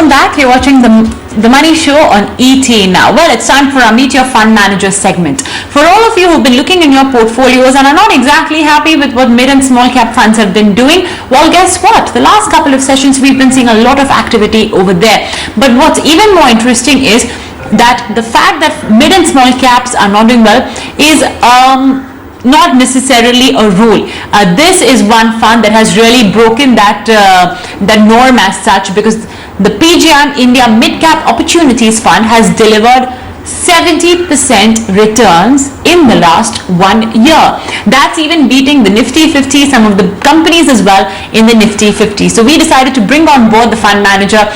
welcome back. You're watching the Money Show on ET Now. Well, it's time for our Meet Your Fund Manager segment. For all of you who've been looking in your portfolios and are not exactly happy with what mid and small cap funds have been doing, well, guess what? The last couple of sessions we've been seeing a lot of activity over there. But what's even more interesting is that the fact that mid and small caps are not doing well is not necessarily a rule. This is one fund that has really broken that norm as such, because the PGIM India Midcap Opportunities Fund has delivered 70% returns in the last 1 year. That's even beating the Nifty 50, some of the companies as well in the Nifty 50. So we decided to bring on board the fund manager,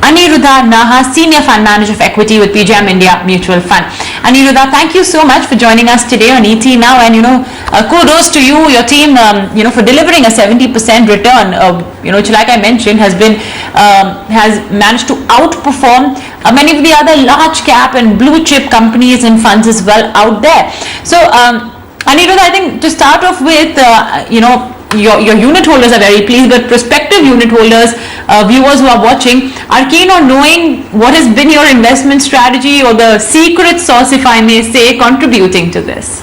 Aniruddha Naha, Senior Fund Manager of Equity with PGIM India Mutual Fund. Aniruddha, thank you so much for joining us today on ET Now, and kudos to you, your team, for delivering a 70% return, which, like I mentioned, has managed to outperform many of the other large cap and blue chip companies and funds as well out there. So, Aniruddha, I think to start off with, your unit holders are very pleased, but prospective unit holders, viewers who are watching, are keen on knowing what has been your investment strategy or the secret sauce, if I may say, contributing to this.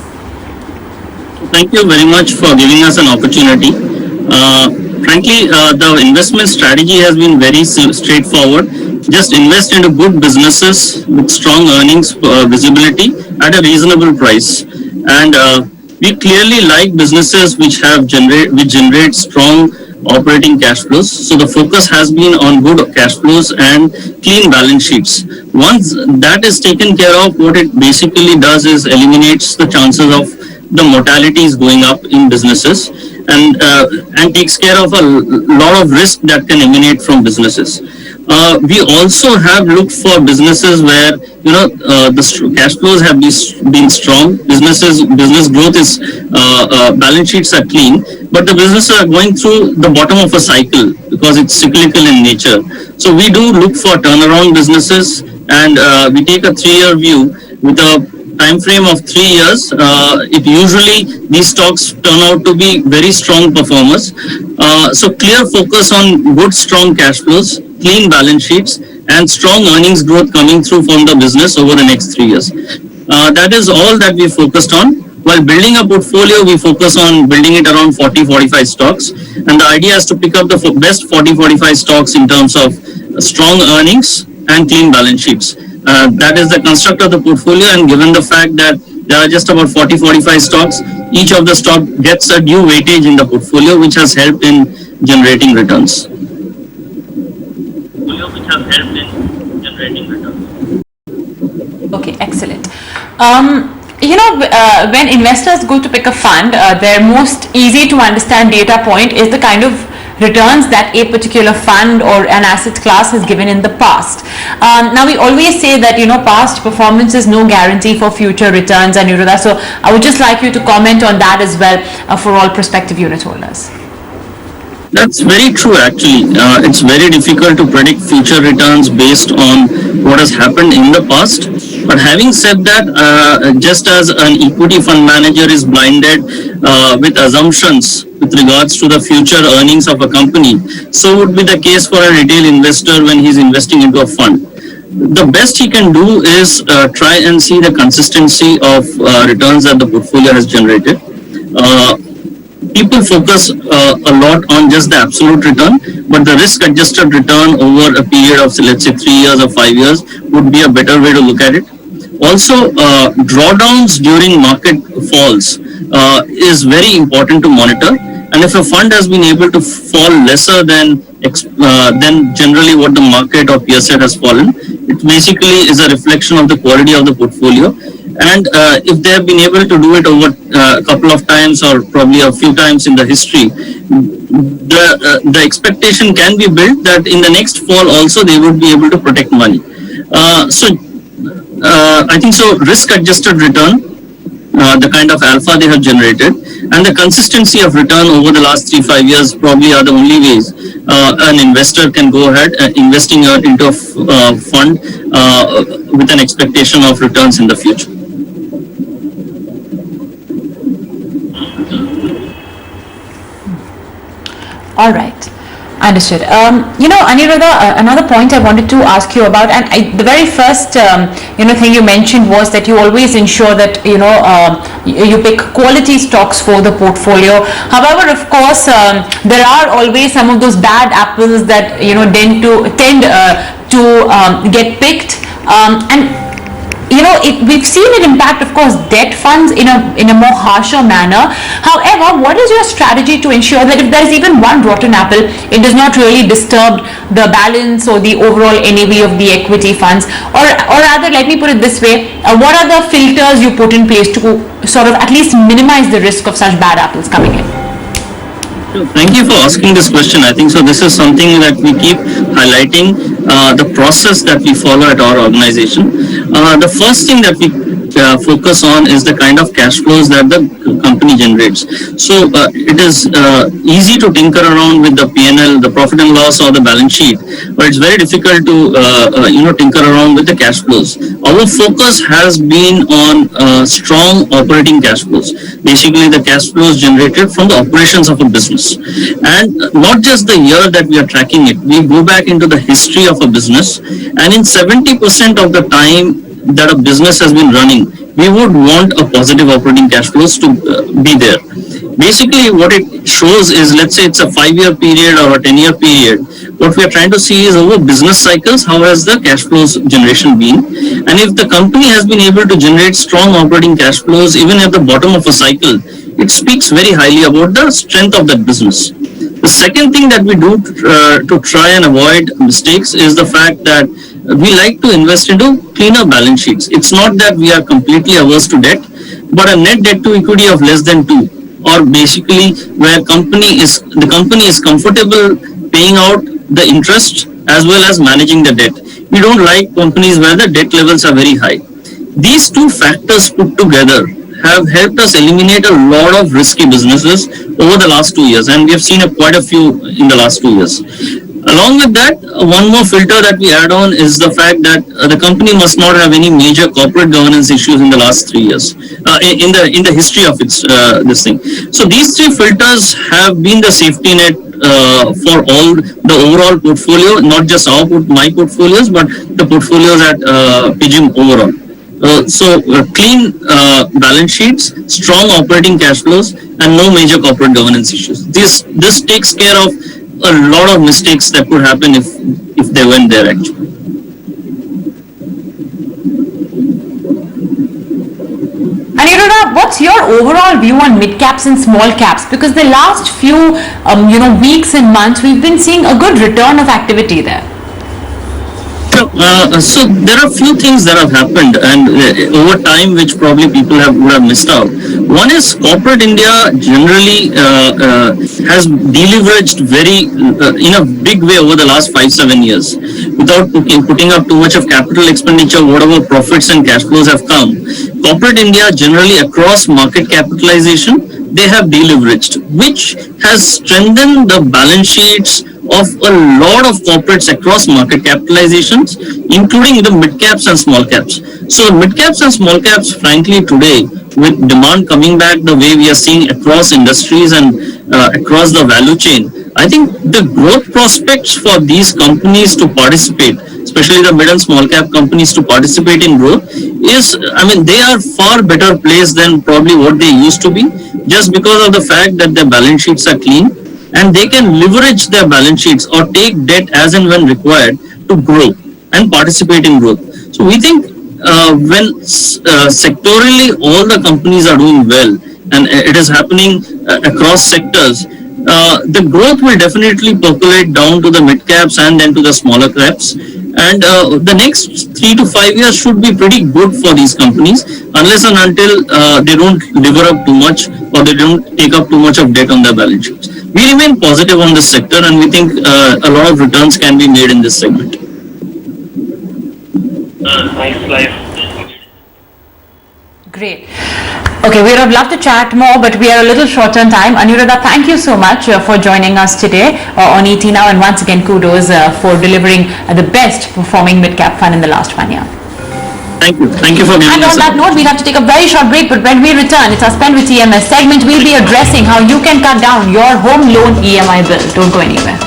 Thank you very much for giving us an opportunity. Frankly, the investment strategy has been very straightforward. Just invest into good businesses with strong earnings visibility at a reasonable price. And we clearly like businesses which generate strong operating cash flows. So the focus has been on good cash flows and clean balance sheets. Once that is taken care of, what it basically does is eliminates the chances of the mortalities going up in businesses, and takes care of a lot of risk that can emanate from businesses. We also have looked for businesses where the cash flows have been strong. Business growth is balance sheets are clean, but the businesses are going through the bottom of a cycle because it's cyclical in nature. So we do look for turnaround businesses, and we take a 3-year view with a time frame of 3 years. These stocks turn out to be very strong performers. So clear focus on good strong cash flows, clean balance sheets, and strong earnings growth coming through from the business over the next 3 years. That is all that we focused on. While building a portfolio, we focus on building it around 40-45 stocks, and the idea is to pick up the best 40-45 stocks in terms of strong earnings and clean balance sheets. That is the construct of the portfolio, and given the fact that there are just about 40-45 stocks, each of the stock gets a due weightage in the portfolio, which has helped in generating returns. Okay, excellent. When investors go to pick a fund, their most easy to understand data point is the kind of returns that a particular fund or an asset class has given in the past. Now, we always say that, past performance is no guarantee for future returns, Aniruddha. So I would just like you to comment on that as well for all prospective unit holders. That's very true, actually. It's very difficult to predict future returns based on what has happened in the past. But having said that, just as an equity fund manager is blinded with assumptions with regards to the future earnings of a company, so would be the case for a retail investor when he's investing into a fund. The best he can do is try and see the consistency of returns that the portfolio has generated. People focus a lot on just the absolute return, but the risk-adjusted return over a period of, let's say, 3 years or 5 years would be a better way to look at it. Also, drawdowns during market falls is very important to monitor. And if a fund has been able to fall lesser than generally what the market or peer set has fallen, it basically is a reflection of the quality of the portfolio. And if they have been able to do it over a couple of times or probably a few times in the history, the expectation can be built that in the next fall also they would be able to protect money. I think so risk-adjusted return, the kind of alpha they have generated, and the consistency of return over the last 3-5 years probably are the only ways an investor can go ahead investing into a fund with an expectation of returns in the future. All right. Understood. Aniruddha, another point I wanted to ask you about, and the very first, thing you mentioned was that you always ensure that, you pick quality stocks for the portfolio. However, of course, there are always some of those bad apples that, tend to get picked. We've seen it impact, of course, debt funds in a more harsher manner. However, what is your strategy to ensure that if there is even one rotten apple, it does not really disturb the balance or the overall NAV of the equity funds? Or rather, let me put it this way, what are the filters you put in place to sort of at least minimize the risk of such bad apples coming in? Thank you for asking this question. I think so. This is something that we keep highlighting, the process that we follow at our organization. The first thing that we focus on is the kind of cash flows that the company generates. So it is easy to tinker around with the P&L, the profit and loss, or the balance sheet, but it's very difficult to tinker around with the cash flows. Our focus has been on strong operating cash flows, basically the cash flows generated from the operations of a business, and not just the year that we are tracking it. We go back into the history of a business, and in 70% of the time that a business has been running, we would want a positive operating cash flows to be there. Basically, what it shows is, let's say it's a 5-year period or a 10-year period. What we are trying to see is over business cycles, how has the cash flows generation been? And if the company has been able to generate strong operating cash flows even at the bottom of a cycle, it speaks very highly about the strength of that business. The second thing that we do to try and avoid mistakes is the fact that we like to invest into cleaner balance sheets. It's not that we are completely averse to debt, but a net debt to equity of less than 2, or basically where the company is comfortable paying out the interest as well as managing the debt. We don't like companies where the debt levels are very high. These two factors put together have helped us eliminate a lot of risky businesses over the last 2 years, and we have seen quite a few in the last 2 years. Along with that, one more filter that we add on is the fact that the company must not have any major corporate governance issues in the last 3 years, in the history of its this thing. So these 3 filters have been the safety net for all the overall portfolio, not just my portfolios, but the portfolios at PGIM overall. Clean balance sheets, strong operating cash flows, and no major corporate governance issues. This takes care of a lot of mistakes that could happen if they went there actually. Aniruddha, what's your overall view on mid-caps and small caps? Because the last few weeks and months, we've been seeing a good return of activity there. So there are a few things that have happened and over time which probably people would have missed out. One is corporate India generally has deleveraged in a big way over the last 5-7 years without putting up too much of capital expenditure. Whatever profits and cash flows have come, corporate India generally across market capitalization, they have deleveraged, which has strengthened the balance sheets of a lot of corporates across market capitalizations, including the mid caps and small caps. So mid caps and small caps, frankly, today, with demand coming back the way we are seeing across industries and across the value chain, I think the growth prospects for these companies to participate, especially the mid and small cap companies to participate in growth, they are far better placed than probably what they used to be, just because of the fact that their balance sheets are clean and they can leverage their balance sheets or take debt as and when required to grow and participate in growth. So we think when sectorally all the companies are doing well and it is happening across sectors, the growth will definitely percolate down to the mid caps and then to the smaller caps. And the next 3 to 5 years should be pretty good for these companies, unless and until they don't lever up too much or they don't take up too much of debt on their balance sheets. We remain positive on this sector and we think a lot of returns can be made in this segment. Nice slide. Great. Okay, we would have loved to chat more, but we are a little short on time. Aniruddha, thank you so much for joining us today on ET Now, and once again, kudos for delivering the best performing mid-cap fund in the last 1 year. Thank you. Thank you for giving us. And on that note, we'll have to take a very short break, but when we return, it's our Spend with EMS segment. We'll be addressing how you can cut down your home loan EMI bill. Don't go anywhere.